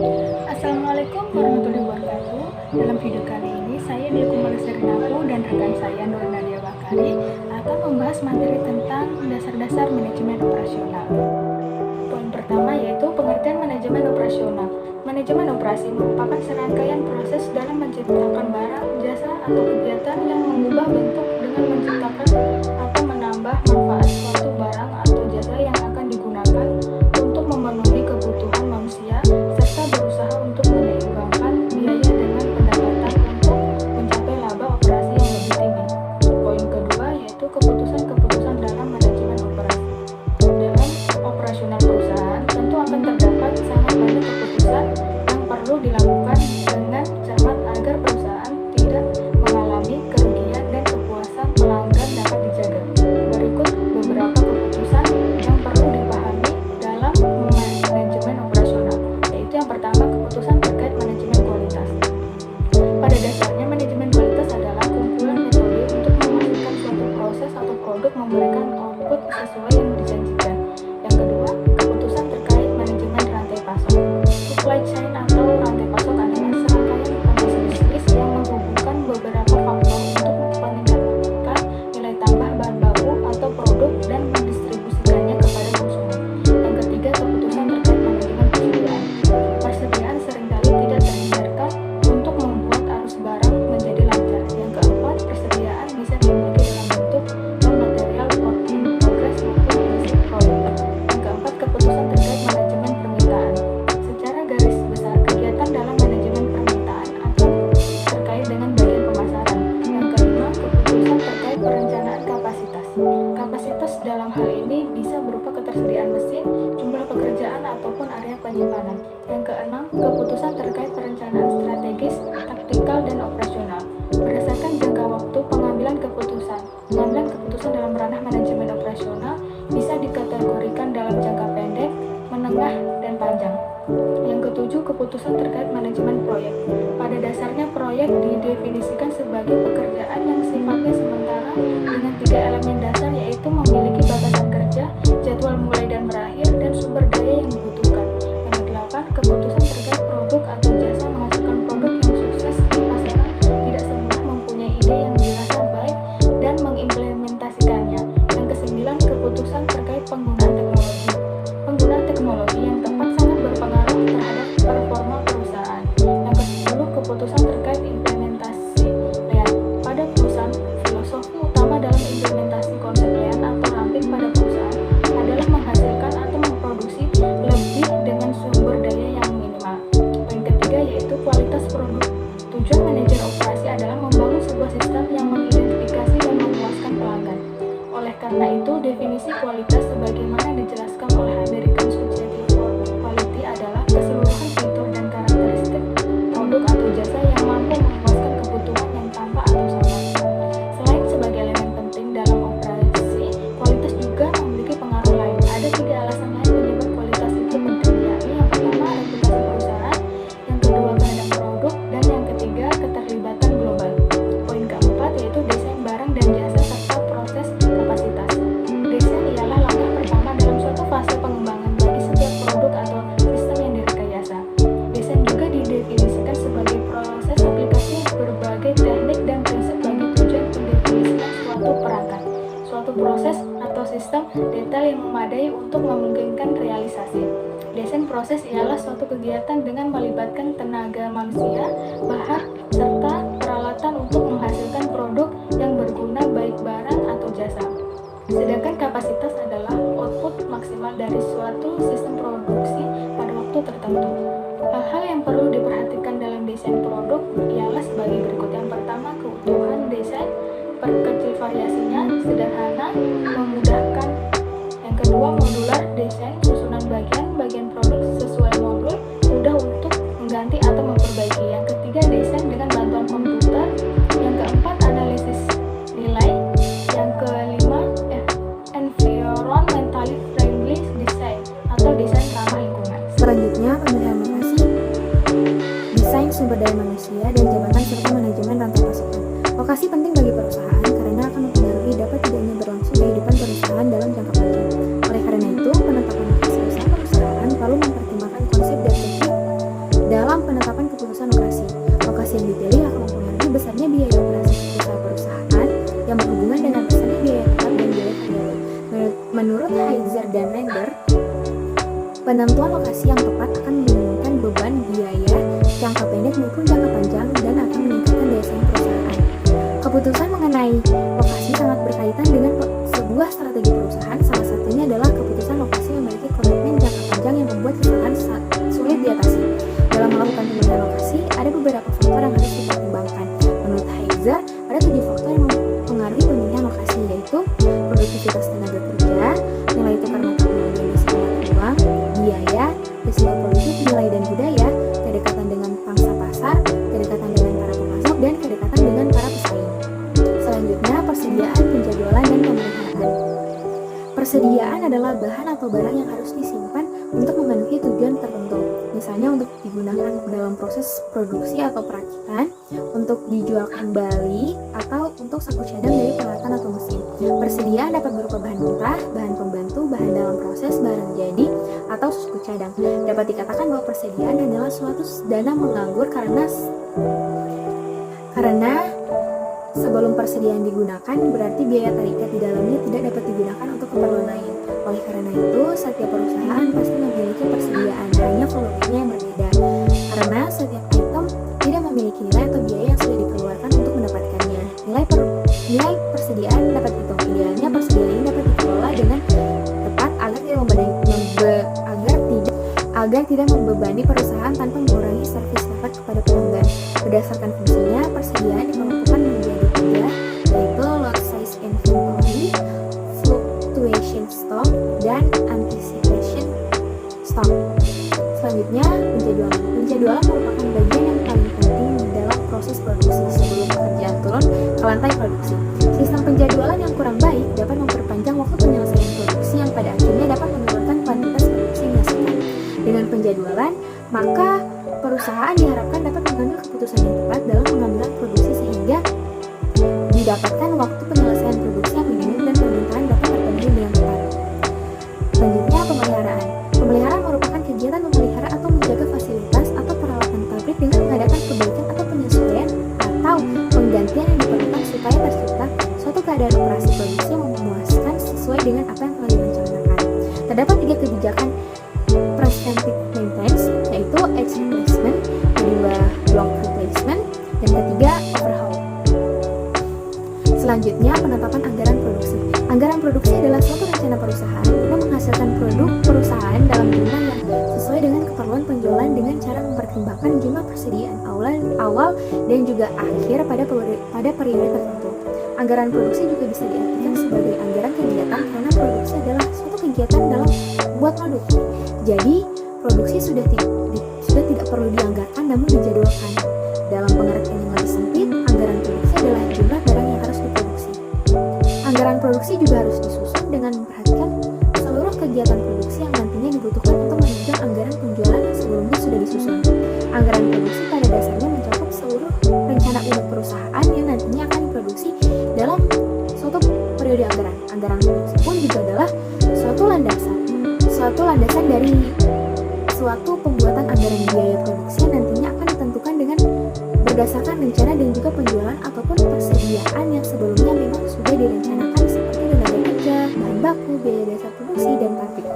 Assalamualaikum warahmatullahi wabarakatuh. Dalam video kali ini saya Dilkumar Serinaku dan rekan saya Nur Nadia Bakari akan membahas materi tentang dasar-dasar manajemen operasional. Poin pertama yaitu pengertian manajemen operasional. Manajemen operasi merupakan serangkaian proses dalam menciptakan barang, jasa, atau kegiatan yang mengubah bentuk dengan menciptakan atau menambah manfaat suatu barang atau jasa yang akan digunakan untuk memenuhi kebutuhan manusia serta berusaha untuk menyeimbangkan biaya dengan pendapatan untuk mencapai laba operasi yang lebih tinggi. Poin kedua yaitu keputusan-keputusan dalam manajemen operasi. Dalam operasional perusahaan tentu akan terdapat sangat banyak keputusan yang perlu dilakukan dengan cermat agar perusahaan tidak mengalami kerugian dan kepuasan pelanggan dapat dijaga. Berikut beberapa keputusan yang perlu dipahami dalam manajemen operasional, yaitu yang pertama keputusan terkait manajemen kualitas. Pada dasarnya manajemen kualitas adalah kumpulan metode untuk memastikan suatu proses atau produk memberikan output sesuai yang dijanjikan. Yang kedua, keputusan terkait manajemen rantai pasok. Supply chain atau rantai pasok adalah serangkaian proses bisnis yang menghubungkan beberapa faktor untuk meningkatkan nilai tambah bahan baku atau produk dan mendistribusikannya kepada konsumen. Yang ketiga, keputusan terkait manajemen persediaan. Persediaan seringkali tidak terhindarkan untuk membuat arus barang menjadi lancar. Yang keempat, persediaan bisa dimiliki dalam bentuk non-material work in progress maupun finished product. Yang keempat, keputusan terkait manajemen permintaan. Secara garis besar, kegiatan dalam manajemen permintaan atau terkait dengan bagian pemasaran. Yang kelima, keputusan terkait perencanaan kapasitas. Kapasitas dalam hal ini bisa berupa ketersediaan mesin, jumlah pekerjaan, ataupun area penyimpanan. Yang keenam, keputusan terkait perencanaan strategis, taktikal, dan operasional. Berdasarkan jangka waktu pengambilan keputusan. Pengambilan keputusan dalam ranah manajemen operasional bisa dikategorikan dalam jangka pendek, menengah, dan panjang. Yang ketujuh, keputusan terkait manajemen proyek. Pada dasarnya proyek didefinisikan sebagai pekerjaan yang sifatnya sementara dengan tiga elemen dasar, yaitu memiliki batasan kerja, jadwal mulai dan berakhir, dan sumber daya yang dibutuhkan. Yang kedelapan, keputusan terkait produk atau jasa menghasilkan produk yang sukses di pasaran tidak semua mempunyai ide yang dirasa baik dan mengimplementasikannya. Yang kesembilan, keputusan terkait penggunaan teknologi. Penggunaan teknologi yang tepat sangat berpengaruh terhadap performa perusahaan. Yang kesepuluh, keputusan terkait implementasi LEAN. Pada perusahaan, filosofi utama dalam implementasi konsep LEAN atau ramping pada perusahaan adalah menghasilkan atau memproduksi lebih dengan sumber daya yang minimal. Poin ketiga yaitu kualitas produk. Tujuan manajer operasi adalah membangun sebuah sistem yang mengidentifikasi dan memuaskan pelanggan. Oleh karena itu, definisi kualitas sebagaimana dijelaskan oleh American Society for Quality adalah keseluruhan fitur dan karakteristik produk atau jasa yang mampu memuaskan kebutuhan yang tanpa atau sama. Selain sebagai elemen penting dalam operasi, kualitas juga memiliki pengaruh lain. Ada tiga alasan lain penyebab kualitas itu penting, yakni yang pertama reputasi perusahaan, yang kedua kehendak produk, dan yang ketiga keterlibatan global. Poin keempat yaitu desain barang dan jasa serta proses kapasitas. Desain ialah langkah pertama dalam suatu fase pengembangan bagi setiap produk atau sistem yang direkayasa. Desain juga didefinisikan sebagai proses aplikasi berbagai teknik dan prinsip bagi tujuan mendefinisikan suatu perangkat, suatu proses atau sistem detail yang memadai untuk memungkinkan realisasi. Desain proses ialah suatu kegiatan dengan melibatkan tenaga manusia, bahan, serta peralatan untuk menghasilkan produk yang berguna baik barang atau jasa. Sedangkan kapasitas adalah output maksimal dari suatu sistem produksi pada waktu tertentu. Hal-hal yang perlu diperhatikan dalam desain produk ialah sebagai berikut. Yang pertama, keutuhan desain, perkecil variasinya, sederhana, memudahkan. Yang kedua, modular desain, susunan bagian produk sesuai modul, mudah untuk mengganti atau memperbaiki. Yang ketiga, desain dengan bantuan komputer. Yang keempat, analisis nilai. Yang kelima, environmentally friendly design atau desain ramah lingkungan. Selanjutnya, pemilihan lokasi, desain sumber daya manusia, dan jabatan serta manajemen rantai pasokan. Lokasi penting bagi perusahaan karena akan mempengaruhi dapat tidaknya berlangsung kehidupan perusahaan dalam jangka panjang. Oleh karena itu, penetapan lokasi usaha perusahaan perlu mempertimbangkan konsep dan teknik Penentuan lokasi yang tepat akan menurunkan beban biaya jangka pendek maupun jangka panjang dan akan meningkatkan daya saing perusahaan. Keputusan mengenai lokasi sangat berkaitan dengan sebuah strategi perusahaan. Salah satunya adalah keputusan lokasi memiliki komitmen jangka panjang yang membuat kesalahan sulit diatasi. Dalam melakukan pemilihan lokasi, ada beberapa faktor yang harus dipertimbangkan. Menurut Heiser, ada 7 faktor yang mempengaruhi pemilihan lokasi, yaitu produktivitas tenaga kerja, nilai tukar mata uang Indonesia mata uang, biaya, risiko politik, nilai dan budaya, kedekatan dengan pangsa pasar, kedekatan dengan para pemasok, dan kedekatan dengan para pesaing. Selanjutnya, persediaan, penjadwalan, dan pemeliharaan. Persediaan adalah bahan atau barang yang harus disimpan untuk memenuhi tujuan tertentu. Misalnya untuk digunakan dalam proses produksi atau perakitan, untuk dijual kembali, atau untuk saku cadang dari peralatan atau mesin. Persediaan dapat berupa bahan mentah, bahan pembantu, bahan dalam proses, barang jadi, atau saku cadang. Dapat dikatakan bahwa persediaan hanyalah suatu dana menganggur karena sebelum persediaan digunakan, berarti biaya tarikat di dalamnya tidak dapat digunakan untuk keperluan lain. Oleh karena itu, setiap perusahaan pasti memiliki persediaan, hanya volumenya yang berbeda. Karena setiap item tidak memiliki nilai atau biaya yang sudah dikeluarkan untuk mendapatkannya. Nilai persediaan dapat dihitung. Idealnya persediaan ini dapat dikelola dengan tepat agar tidak membebani perusahaan tanpa mengurangi servis level kepada pelanggan. Berdasarkan fungsinya, persediaan dikelompokkan menjadi 3, yaitu lot size inventory, fluctuation stock, dan anticipation stock. Selanjutnya, penjadwalan. Penjadwalan merupakan bagian yang paling penting dalam proses produksi sebelum pekerjaan turun ke lantai produksi. Sistem penjadwalan yang kurang baik dapat memperpanjang waktu penyelesaian produksi yang pada akhirnya dapat menurunkan kuantitas produksi yang dihasilkan. Dengan penjadwalan, maka perusahaan diharapkan dapat mengambil keputusan yang tepat dalam pengambilan produksi sehingga didapatkan waktu penyelesaian produksi yang minimum dan permintaan dapat terpenuhi dengan tepat. Selanjutnya, pemeliharaan. Pemeliharaan merupakan kegiatan memelihara atau menjaga fasilitas atau peralatan pabrik dengan mengadakan perbaikan atau penyesuaian atau penggantian yang diperlukan supaya tercipta suatu keadaan operasi produksi yang memuaskan sesuai dengan apa yang telah direncanakan. Terdapat 3 kebijakan preventive maintenance, yaitu edge replacement, kedua block replacement, dan ketiga overhaul. Selanjutnya, penetapan anggaran produksi. Anggaran produksi adalah suatu rencana perusahaan untuk menghasilkan produk perusahaan dalam jumlah yang sesuai dengan keperluan penjualan dengan cara mempertimbangkan jumlah persediaan awal dan juga akhir pada periode tertentu. Anggaran produksi juga bisa diartikan sebagai anggaran kegiatan karena produksi adalah suatu kegiatan dalam membuat produk. Jadi, produksi sudah tidak perlu dianggarkan namun dijadwalkan. Dalam pengertian yang lebih sempit, anggaran produksi adalah jumlah barang yang harus diproduksi. Anggaran produksi juga harus disusun dengan memperhatikan seluruh kegiatan produksi yang nantinya dibutuhkan untuk menunjang anggaran penjualan yang sebelumnya sudah disusun. Anggaran produksi pada dasarnya mencakup seluruh rencana unit perusahaan yang nantinya akan diproduksi dalam suatu periode anggaran. Anggaran produksi pun juga adalah suatu landasan dari suatu pembuatan anggaran biaya produksi yang nantinya akan ditentukan dengan berdasarkan rencana dan juga penjualan ataupun persediaan yang sebelumnya memang sudah direncanakan seperti tenaga kerja, bahan baku, biaya dasar produksi, dan pabrik.